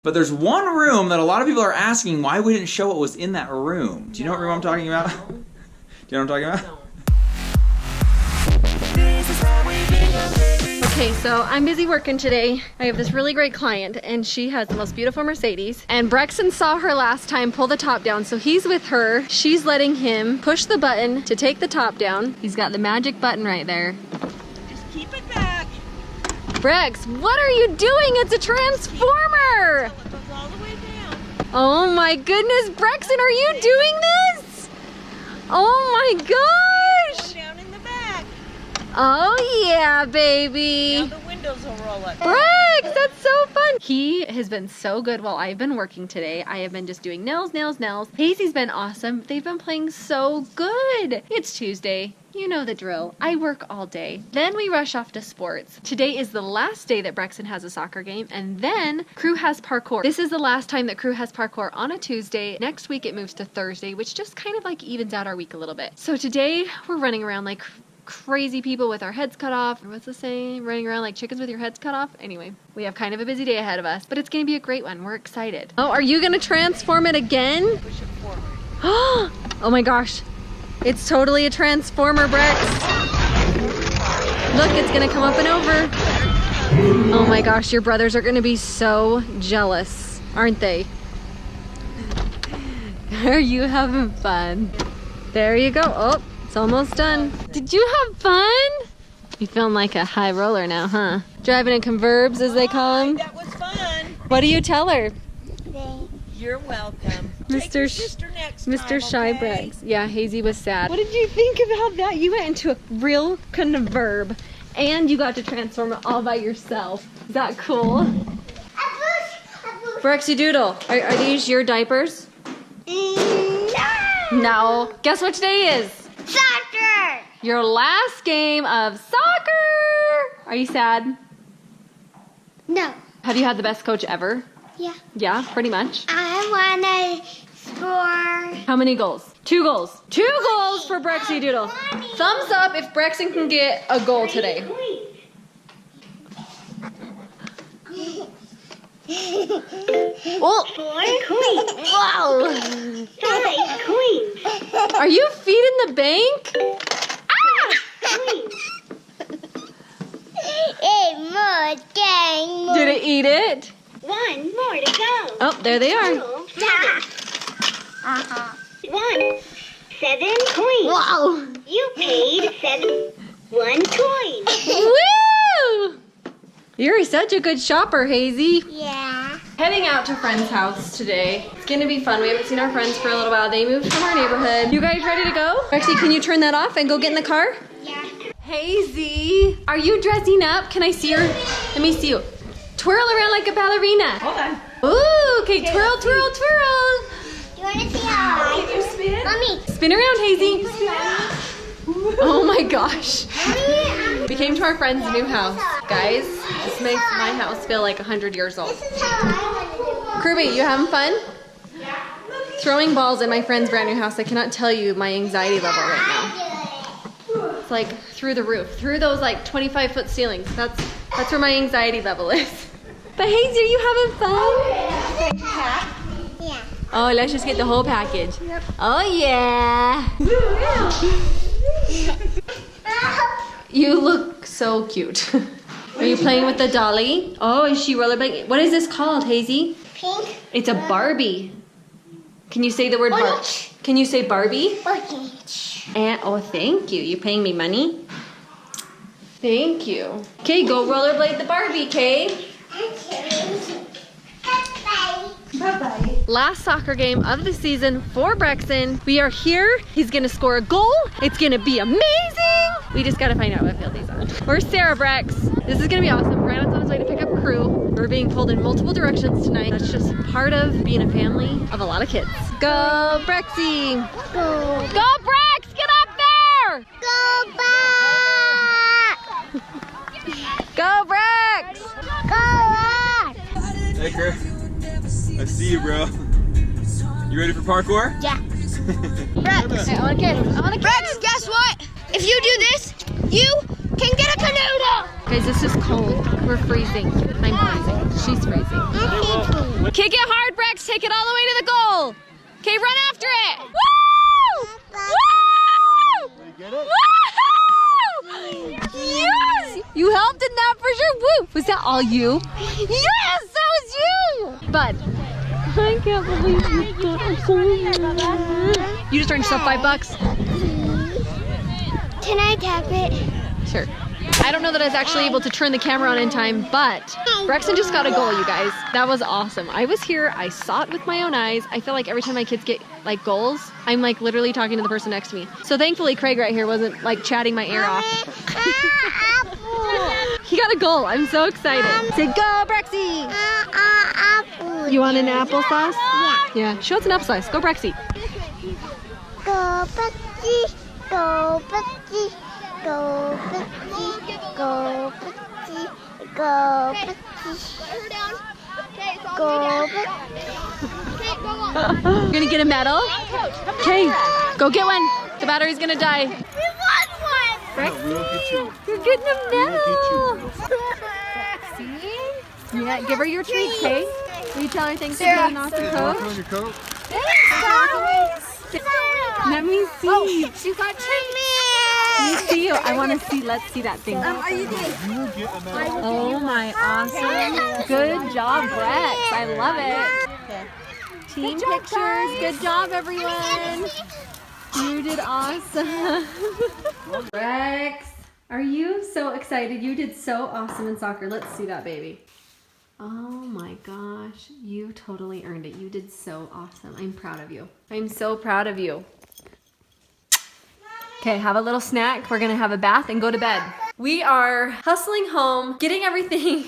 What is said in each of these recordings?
But there's one room that a lot of people are asking why we didn't show what was in that room. Do you know what room I'm talking about? Do you know what I'm talking about? Okay, so I'm busy working today. I have this really great client and she has the most beautiful Mercedes. And Brexton saw her last time pull the top down, so he's with her. She's letting him push the button to take the top down. He's got the magic button right there. Just keep it back. Brex, what are you doing? It's a transformer! It goes all the way down. Oh my goodness, Brexton, are you doing this? Oh my gosh! Down in the back. Oh yeah, baby. Now the windows will roll up. Brex, that's so fun. He has been so good while I've been working today. I have been just doing nails, nails, nails. Hazy's been awesome. They've been playing so good. It's Tuesday. You know the drill. I work all day. Then we rush off to sports. Today is the last day that Brexton has a soccer game, and then Crew has parkour. This is the last time that Crew has parkour on a Tuesday. Next week it moves to Thursday, which just kind of like evens out our week a little bit. So today we're running around like crazy people with our heads cut off. What's the saying? Running around like chickens with your heads cut off? Anyway, we have kind of a busy day ahead of us, but it's gonna be a great one. We're excited. Oh, are you gonna transform it again? Push it forward. Oh my gosh. It's totally a transformer, Brex. Look, it's gonna come up and over. Oh my gosh, your brothers are gonna be so jealous, aren't they? Are you having fun? There you go. Oh, it's almost done. Did you have fun? You feeling like a high roller now, huh? Driving in converbs, as they call them. That was fun. What do you tell her? You're welcome. Mr. Take your sister next Mr. time, Shy okay? Brex. Yeah, Hazy was sad. What did you think about that? You went into a real converb and you got to transform it all by yourself. Is that cool? Brexy Doodle, are these your diapers? No. Guess what today is? Soccer! Your last game of soccer! Are you sad? No. Have you had the best coach ever? Yeah. Yeah, pretty much. I wanna score. How many goals? 2 goals. 2 goals for Brexy Doodle. Thumbs up if Brexton can get a goal today. Oh! 4 queens. Wow! 5 queens. Are you feeding the bank? Ah! Did it eat it? 1 more to go. Oh, there they are. 1. 7 coins. Wow! You paid 1 coin. Woo! You're such a good shopper, Hazy. Yeah. Heading out to a friend's house today. It's gonna be fun. We haven't seen our friends for a little while. They moved from our neighborhood. You guys ready to go? Actually, can you turn that off and go get in the car? Yeah. Hazy, are you dressing up? Can I see her? Let me see you. Twirl around like a ballerina. Hold on. Ooh, okay, twirl, twirl, twirl. You wanna see how I Can you spin? Mommy. Spin around, Hazy. Oh my gosh. We came to our friend's new house. Guys, this makes my house feel like 100 years old. This is how I wanna do it. Kirby, you having fun? Throwing balls in my friend's brand new house. I cannot tell you my anxiety level right now. It's like through the roof, through those like 25-foot ceilings. That's where my anxiety level is. But Hazy, are you having fun? Yeah. Oh, let's just get the whole package. Oh yeah. You look so cute. Are you playing with the dolly? Oh, is she rollerblading? What is this called, Hazy? Pink. It's a Barbie. Can you say the word Barbie? Orange. Can you say Barbie? Orange. And oh, thank you. You paying me money? Thank you. Okay, go rollerblade the Barbie, Kay. Bye-bye. Last soccer game of the season for Brexton. We are here. He's gonna score a goal. It's gonna be amazing. We just gotta find out what field he's on. Where's Sarah, Brex? This is gonna be awesome. Brandon's on his way to pick up Crew. We're being pulled in multiple directions tonight. That's just part of being a family of a lot of kids. Go, Brexy. Go. Go, Brex, get up there. Go back. Go, Brex. Go back. Hey, Kurt. I see you, bro. You ready for parkour? Yeah. Rex. Hey, I want a kiss. I want a kiss. Rex, guess what? If you do this, you Can get a canoe. Guys, this is cold. We're freezing. I'm freezing. She's freezing. Kick it hard, Brex. Take it all the way to the goal. Okay, run after it. Woo! Woo! Get it? Woo! Yes! You helped in that for sure. Woo! Was that all you? Yes, that was you! Bud, I can't believe you got so You just earned yourself $5. Can I tap it? Sure. I don't know that I was actually able to turn the camera on in time, but Brexton just got a goal, you guys. That was awesome. I was here, I saw it with my own eyes. I feel like every time my kids get like goals, I'm like literally talking to the person next to me. So thankfully Craig right here wasn't like chatting my ear off. He got a goal. I'm so excited. Say go, Brexy! Apple. You want an applesauce? Yeah. Yeah, show us an applesauce. Go, Brexy. Go, Brexy. Go, Brexy. Go, Brexy. Go, Brexy. Go, Brexy. Go, Brexy. You're gonna get a medal? Okay, go get one. The battery's gonna die. We won one! Brexy, you're getting a medal. Yeah, give her your treat, okay? Will you tell her thanks for being an awesome coach? On your coat? Let me see. She got treatment! Let me see you. I want to see. Let's see that thing. You will get a medal. Oh my, awesome. Good job, Brex. I love it. Team pictures. Good job, everyone. You did awesome. Brex, are you so excited? You did so awesome in soccer. Let's see that, baby. Oh my gosh, you totally earned it. You did so awesome. I'm proud of you. I'm so proud of you. Okay, have a little snack. We're gonna have a bath and go to bed. We are hustling home, getting everything.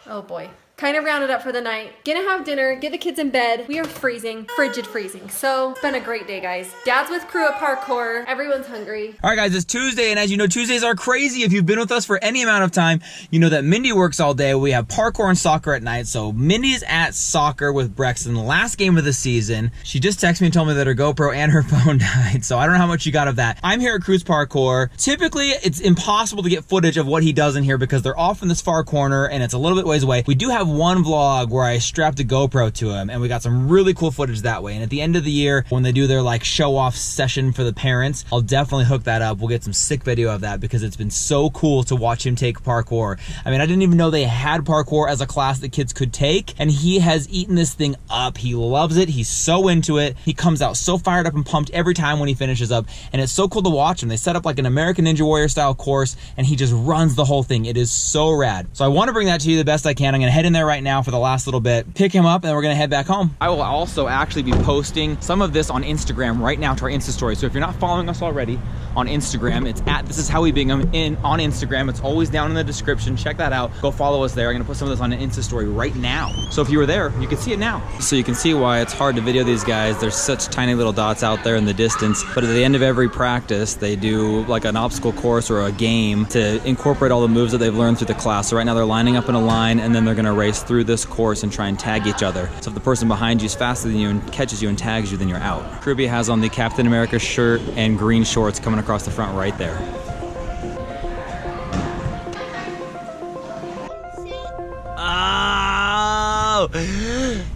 Oh boy. Kind of rounded up for the night. Gonna have dinner, get the kids in bed. We are freezing, frigid freezing. So, it's been a great day, guys. Dad's with crew at parkour. Everyone's hungry. All right, guys, it's Tuesday, and as you know, Tuesdays are crazy. If you've been with us for any amount of time, you know that Mindy works all day. We have parkour and soccer at night, so Mindy's at soccer with Brexton, the last game of the season. She just texted me and told me that her GoPro and her phone died, so I don't know how much you got of that. I'm here at Crew's Parkour. Typically, it's impossible to get footage of what he does in here because they're off in this far corner, and it's a little bit ways away. We do have one vlog where I strapped a GoPro to him, and we got some really cool footage that way. And at the end of the year, when they do their like show-off session for the parents, I'll definitely hook that up. We'll get some sick video of that because it's been so cool to watch him take parkour. I mean, I didn't even know they had parkour as a class that kids could take, and he has eaten this thing up. He loves it. He's so into it. He comes out so fired up and pumped every time when he finishes up, and it's so cool to watch him. They set up like an American Ninja Warrior style course, and he just runs the whole thing. It is so rad. So I want to bring that to you the best I can. I'm gonna head in there right now for the last little bit, pick him up, and then we're gonna head back home. I will also actually be posting some of this on Instagram right now to our Insta story. So if you're not following us already on Instagram, it's at This Is How We Bingham on Instagram. It's always down in the description. Check that out. Go follow us there. I'm gonna put some of this on an Insta story right now. So if you were there, you can see it now. So you can see why it's hard to video these guys. There's such tiny little dots out there in the distance. But at the end of every practice, they do like an obstacle course or a game to incorporate all the moves that they've learned through the class. So right now they're lining up in a line, and then they're gonna race through this course and try and tag each other. So if the person behind you is faster than you and catches you and tags you, then you're out. Kruby has on the Captain America shirt and green shorts coming across the front right there.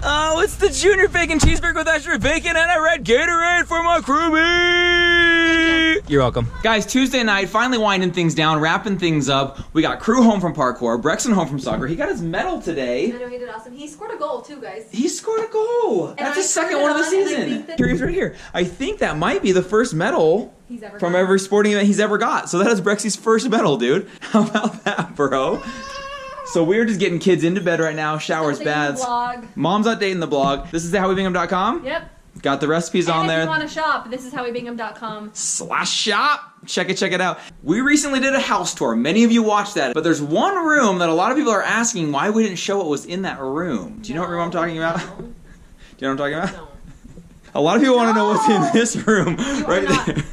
Oh, it's the Junior Bacon Cheeseburger with extra bacon and a red Gatorade for my Kruby! You're welcome. Guys, Tuesday night, finally winding things down, wrapping things up. We got Crew home from parkour, Brexton home from soccer. He got his medal today. I know, he did awesome. He scored a goal too, guys. He scored a goal. That's his second one of the season. Here he is right here. I think that might be the first medal from every sporting event he's ever got. So that is Brexy's first medal, dude. How about that, bro? So we're just getting kids into bed right now, showers, baths. Mom's updating the blog. This is thehowwebingham.com. Yep. Got the recipes on there. If you want to shop, this is howwebingham.com/shop. Check it out. We recently did a house tour. Many of you watched that, but there's one room that a lot of people are asking why we didn't show what was in that room. Do you know what room I'm talking about? Do you know what I'm talking about? No. A lot of people want to know what's in this room right there.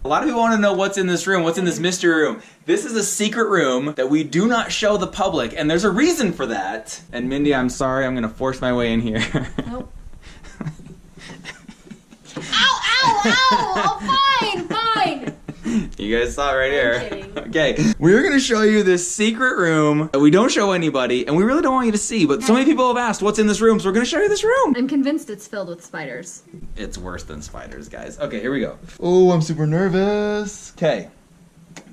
A lot of people want to know what's in this room, what's in this mystery room. This is a secret room that we do not show the public, and there's a reason for that. And Mindy, I'm sorry, I'm going to force my way in here. Nope. Ow, ow, Oh, fine. You guys saw it right here. kidding. Okay, we're gonna show you this secret room that we don't show anybody, and we really don't want you to see, but so many people have asked what's in this room, so we're gonna show you this room. I'm convinced it's filled with spiders. It's worse than spiders, guys. Okay, here we go. Oh, I'm super nervous. Okay.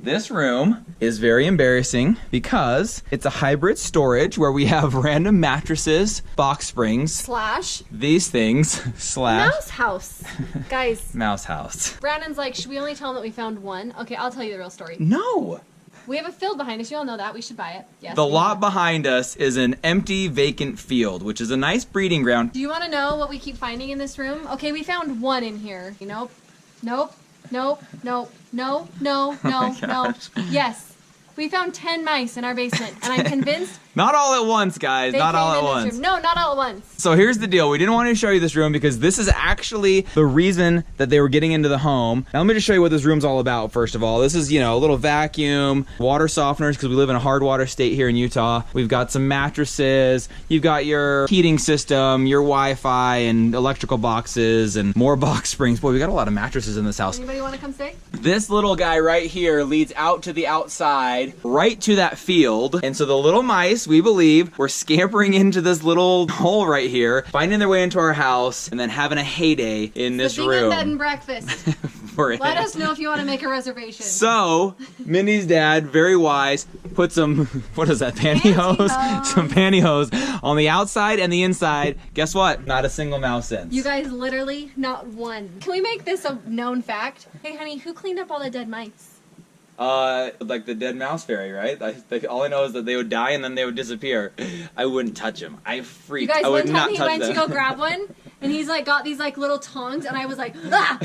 This room is very embarrassing because it's a hybrid storage where we have random mattresses, box springs, Slash these things, slash mouse house. Guys, mouse house. Brandon's like, should we only tell him that we found one? Okay, I'll tell you the real story. No. We have a field behind us. You all know that. We should buy it. Yes. The we lot do. behind us is an empty, vacant field, which is a nice breeding ground. Do you want to know what we keep finding in this room? Okay, we found one in here. Nope. Nope. Nope. Nope. No. No. No. my No. gosh. Yes. We found 10 mice in our basement, and I'm convinced Not all at once, guys. they Not came all at in this once. room. No, not all at once. So here's the deal. We didn't want to show you this room because this is actually the reason that they were getting into the home. Now let me just show you what this room's all about, first of all. This is, you know, a little vacuum, water softeners, because we live in a hard water state here in Utah. We've got some mattresses. You've got your heating system, your Wi-Fi, and electrical boxes, and more box springs. Boy, we got a lot of mattresses in this house. Anybody want to come stay? This little guy right here leads out to the outside, right to that field. And so the little mice, we believe, were scampering into this little hole right here, finding their way into our house, and then having a heyday in this The Bingham Bed and room. Breakfast. We're in. Let us know if you want to make a reservation. So, Mindy's dad, very wise, put some, what is that, pantyhose? Pantyhose. Some pantyhose on the outside and the inside. Guess what? Not a single mouse since. You guys, literally not one. Can we make this a known fact? Hey, honey, who cleaned up all the dead mice? Like the dead mouse fairy, right? All I know is that they would die and then they would disappear. I wouldn't touch them. I You freaked. guys, I would one not time he touch went them. to go grab one, and he's like got these like little tongs, and I was like, ah!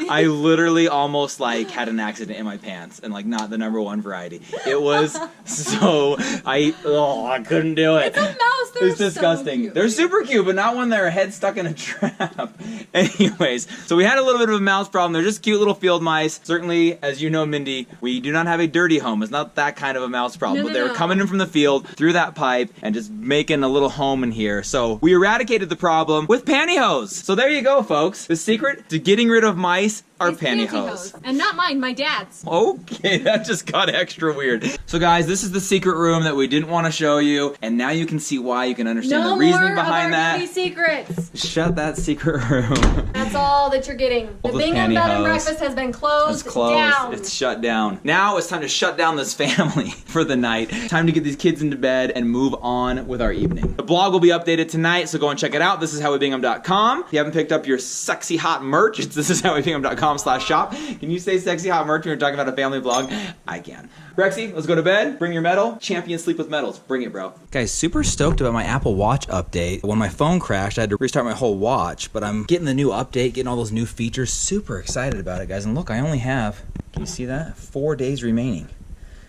I literally almost like had an accident in my pants, and like not the #1 variety. It was so I couldn't do it. It's a mouse. They're It's disgusting. So cute. They're super cute, but not when their head's stuck in a trap. Anyways, so we had a little bit of a mouse problem. They're just cute little field mice. Certainly, as you know, Mindy, we do not have a dirty home. It's not that kind of a mouse problem. No, but no, they were no. coming in from the field through that pipe and just making a little home in here. So we eradicated the problem with pantyhose. So there you go, folks. The secret to getting rid of mice are It's pantyhose. And not mine, my dad's. Okay, that just got extra weird. So guys, this is the secret room that we didn't want to show you, and now you can see why. You can understand No the reasoning more behind of our that. dirty secrets. Shut that secret room. That's all that you're getting. All The those Bingham Bed and pantyhose. Breakfast has been closed, It's closed. down. It's shut down. Now it's time to shut down this family for the night. Time to get these kids into bed and move on with our evening. The blog will be updated tonight, so go and check it out. This is howwebingham.com. If you haven't picked up your sexy hot merch, it's thisishowwebingham.com/shop. Can you say sexy hot merch when you're talking about a family vlog? I can. Rexy, let's go to bed. Bring your medal. Champion sleep with medals. Bring it, bro. Guys, super stoked about my Apple Watch update. When my phone crashed, I had to restart my whole watch, but I'm getting the new update, getting all those new features. Super excited about it, guys. And look, I only have, can you see that? 4 days remaining.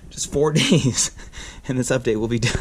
Just 4 days, and this update will be done.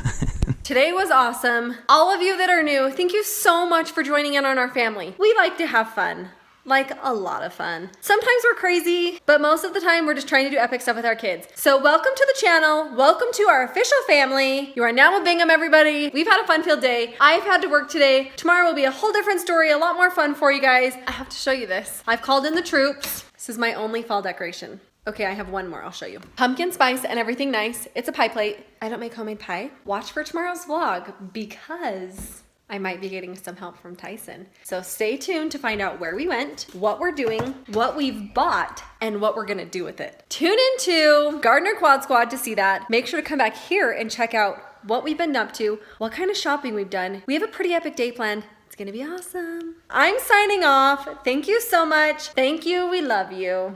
Today was awesome. All of you that are new, thank you so much for joining in on our family. We like to have fun. Like a lot of fun. Sometimes we're crazy, but most of the time we're just trying to do epic stuff with our kids. So welcome to the channel. Welcome to our official family. You are now with Bingham, everybody. We've had a fun-filled day. I've had to work today. Tomorrow will be a whole different story, a lot more fun for you guys. I have to show you this. I've called in the troops. This is my only fall decoration. Okay, I have one more, I'll show you. Pumpkin spice and everything nice. It's a pie plate. I don't make homemade pie. Watch for tomorrow's vlog because I might be getting some help from Tyson. So stay tuned to find out where we went, what we're doing, what we've bought, and what we're gonna do with it. Tune into Gardener Quad Squad to see that. Make sure to come back here and check out what we've been up to, what kind of shopping we've done. We have a pretty epic day planned. It's gonna be awesome. I'm signing off. Thank you so much. Thank you, we love you.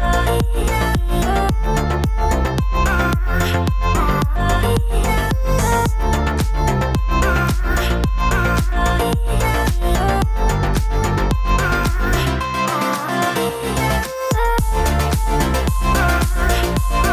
Yeah.